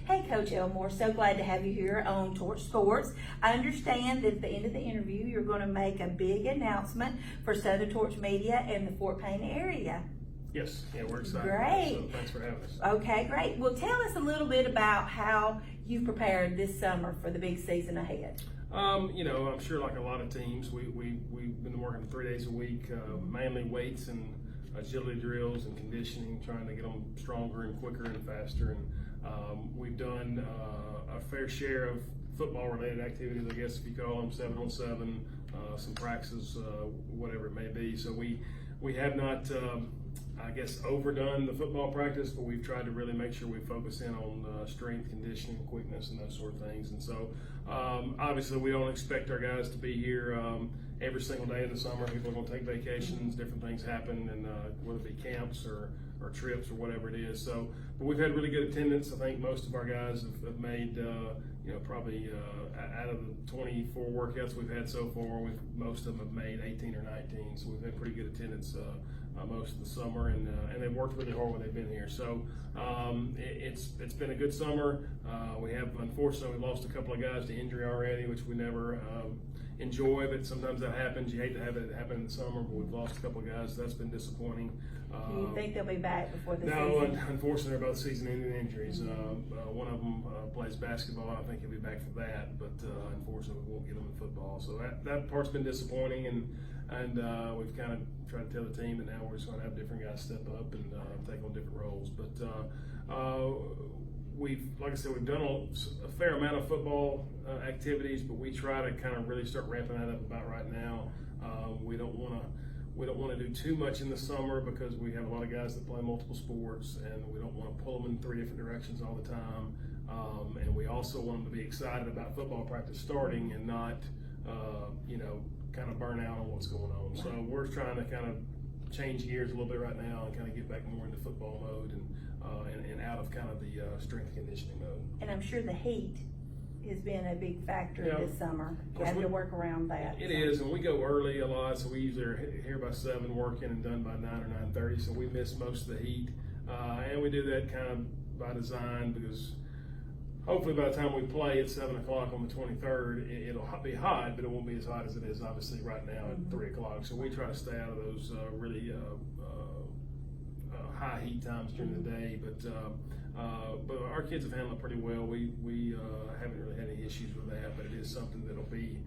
Hey, Coach Elmore, so glad to have you here on Torch Sports. I understand that at the end of the interview, you're going to make a big announcement for Southern Torch Media and the Fort Payne area. Yes, yeah, we're excited. Great. So thanks for having us. Okay, great. Well, tell us a little bit about how you've prepared this summer for the big season ahead. I'm sure like a lot of teams, we've been working 3 days a week, mainly weights and agility drills and conditioning, trying to get them stronger and quicker and faster. And we've done a fair share of football-related activities, I guess if you call them, 7-on-7, some practices, whatever it may be. So we have not, I guess, overdone the football practice, but we've tried to really make sure we focus in on strength, conditioning, quickness, and those sort of things. And so, obviously, we don't expect our guys to be here every single day of the summer. People are going to take vacations, different things happen, and whether it be camps or trips or whatever it is. So, but we've had really good attendance. I think most of our guys have made, probably out of the 24 workouts we've had so far, most of them have made 18 or 19. So we've had pretty good attendance most of the summer, and they've worked really hard when they've been here. So it's been a good summer. We have, unfortunately, lost a couple of guys to injury already, which we never enjoy, but sometimes that happens. You hate to have it happen in the summer, but we've lost a couple of guys. So that's been disappointing. Do you think they'll be back before the season? No, unfortunately, they're both season-ending injuries. One of them plays basketball. I think he'll be back for that, but unfortunately, we won't get him in football. So that part's been disappointing, and we've kind of tried to tell the team that now we're just going to have different guys step up and take on different roles. But like I said, we've done a fair amount of football activities, but we try to kind of really start ramping that up about right now. We don't want to do too much in the summer because we have a lot of guys that play multiple sports, and we don't want to pull them in 3 different directions all the time. And we also want them to be excited about football practice starting and not, kind of burn out on what's going on. So we're trying to kind of change gears a little bit right now and kind of get back more into football mode and out of kind of the strength conditioning mode. And I'm sure the heat has been a big factor this summer. You have to work around that. It is, and we go early a lot, so we usually are here by 7 working and done by 9 or 9:30, so we miss most of the heat. And we do that kind of by design because hopefully by the time we play at 7 o'clock on the 23rd, it'll be hot, but it won't be as hot as it is obviously right now at 3 o'clock. So we try to stay out of those really high heat times during the day, but our kids have handled it pretty well. We haven't really had any issues with that, but it is something that'll be,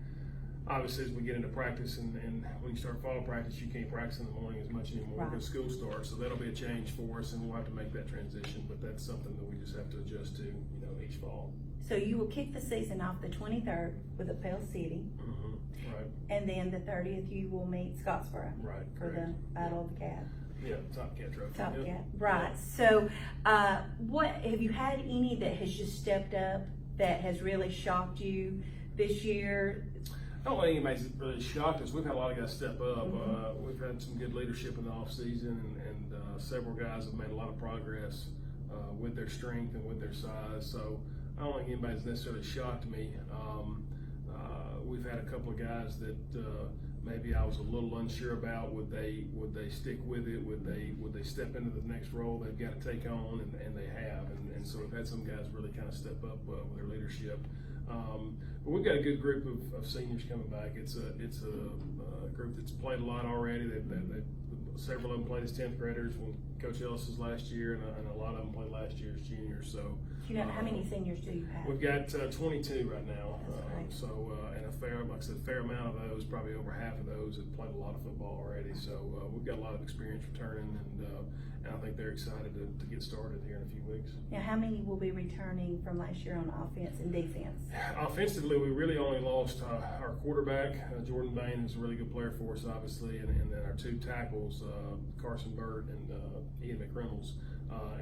obviously, as we get into practice and when you start fall practice, you can't practice in the morning as much anymore because school starts. So that'll be a change for us, and we'll have to make that transition. But that's something that we just have to adjust to, each fall. So you will kick the season off the 23rd with Pell City. Right. And then the 30th, you will meet Scottsboro. Right. For the Battle of the Cat. Yeah, Top Cat Trophy. Top Cat. Right. So, what have you had any that has just stepped up that has really shocked you this year? I don't think anybody's really shocked us. We've had a lot of guys step up. We've had some good leadership in the off season, and several guys have made a lot of progress with their strength and with their size. So I don't think anybody's necessarily shocked me. We've had a couple of guys that maybe I was a little unsure about. Would they stick with it? Would they step into the next role they've got to take on? And they have. And so we've had some guys really kind of step up with their leadership. But we've got a good group of seniors coming back. It's a group that's played a lot already. Several of them played as 10th graders when Coach Ellis's last year, and a lot of them played last year as juniors. So, do you know how many seniors do you have? We've got 22 right now. Right. So, and a fair amount of those, probably over half of those, have played a lot of football already. So we've got a lot of experience returning, and I think they're excited to get started here in a few weeks. Now, how many will be returning from last year on offense and defense? Offensively, we really only lost our quarterback, Jordan Payne, who's a really good player for us, obviously, and then our 2 tackles, Carson Burt and Ian McReynolds.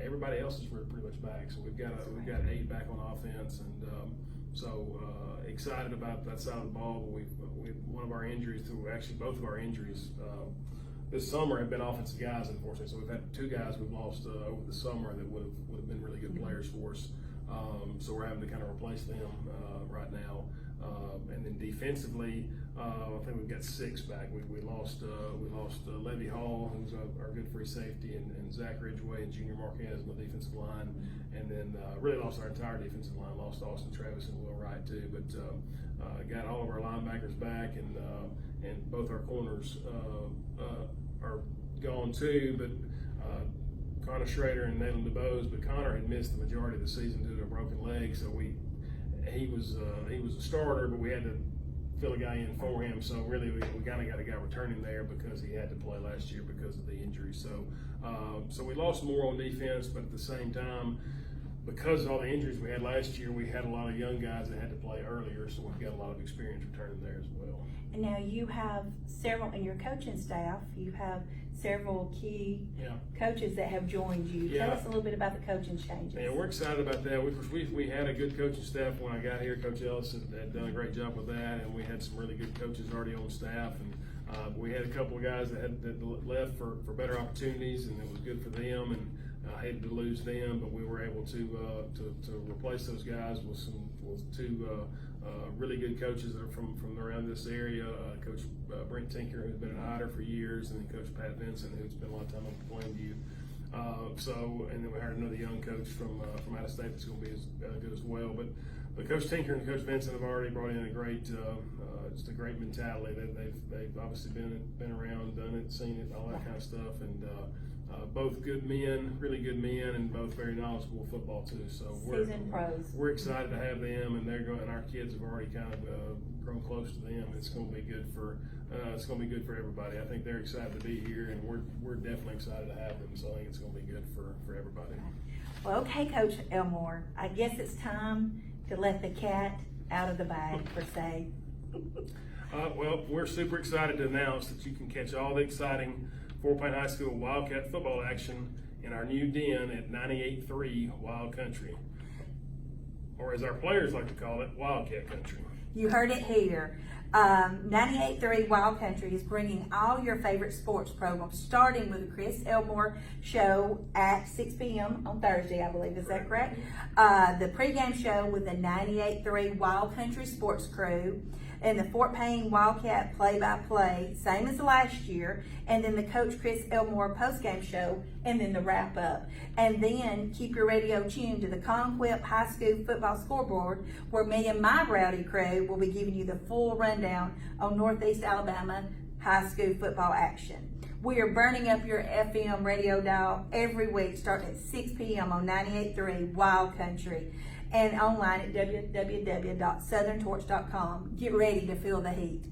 Everybody else is pretty much back, so we've got 8 back on offense, and so excited about that side of the ball. But one of our injuries, actually both of our injuries this summer have been offensive guys, unfortunately. So we've had 2 guys we've lost over the summer that would have been really good players for us. So we're having to kind of replace them right now. And then defensively, I think we've got 6 back. We lost Levy Hall, who's our good free safety, and Zach Ridgway and Junior Marquez on the defensive line, and then really lost our entire defensive line. Lost Austin Travis and Will Wright too, but got all of our linebackers back, and both our corners are gone too. But Connor Schrader and Nathan DeBose, but Connor had missed the majority of the season due to a broken leg, so he was a starter, but we had to fill a guy in for him. So really, we kind of got a guy returning there because he had to play last year because of the injury. So we lost more on defense, but at the same time, because of all the injuries we had last year, we had a lot of young guys that had to play earlier, so we've got a lot of experience returning there as well. And now you have several in your coaching staff. You have several key coaches that have joined you. Yeah. Tell us a little bit about the coaching changes. Yeah, we're excited about that. We had a good coaching staff when I got here. Coach Ellis had done a great job with that, and we had some really good coaches already on staff. And we had a couple of guys that left for better opportunities, and it was good for them. And I hated to lose them, but we were able to replace those guys with 2 really good coaches that are from around this area. Coach Brent Tinker, who's been at Hyder for years, and then Coach Pat Vincent, who's spent a lot of time on Plainview. And then we hired another young coach from out of state that's going to be as good as well. But Coach Tinker and Coach Vincent have already brought in a great, just a great mentality. They've obviously been around, done it, seen it, all that kind of stuff, and both good men, really good men, and both very knowledgeable football too. So we're excited to have them, and and our kids have already kind of grown close to them. It's going to be good for everybody. I think they're excited to be here, and we're definitely excited to have them. So I think it's going to be good for everybody. Well, okay, Coach Elmore, I guess it's time to let the cat out of the bag, per se. Well, we're super excited to announce that you can catch all the exciting Fort Payne High School Wildcat football action in our new den at 98.3 Wild Country, or as our players like to call it, Wildcat Country. You heard it here. 98.3 Wild Country is bringing all your favorite sports programs, starting with the Chris Elmore show at 6 p.m. on Thursday, I believe. Is that correct? The pregame show with the 98.3 Wild Country Sports Crew, and the Fort Payne Wildcat play-by-play, same as last year, and then the Coach Chris Elmore postgame show, and then the wrap-up. And then keep your radio tuned to the Conquip High School football scoreboard, where me and my rowdy crew will be giving you the full rundown on Northeast Alabama high school football action. We are burning up your FM radio dial every week, starting at 6 p.m. on 98.3 Wild Country, and online at www.southerntorch.com. Get ready to feel the heat.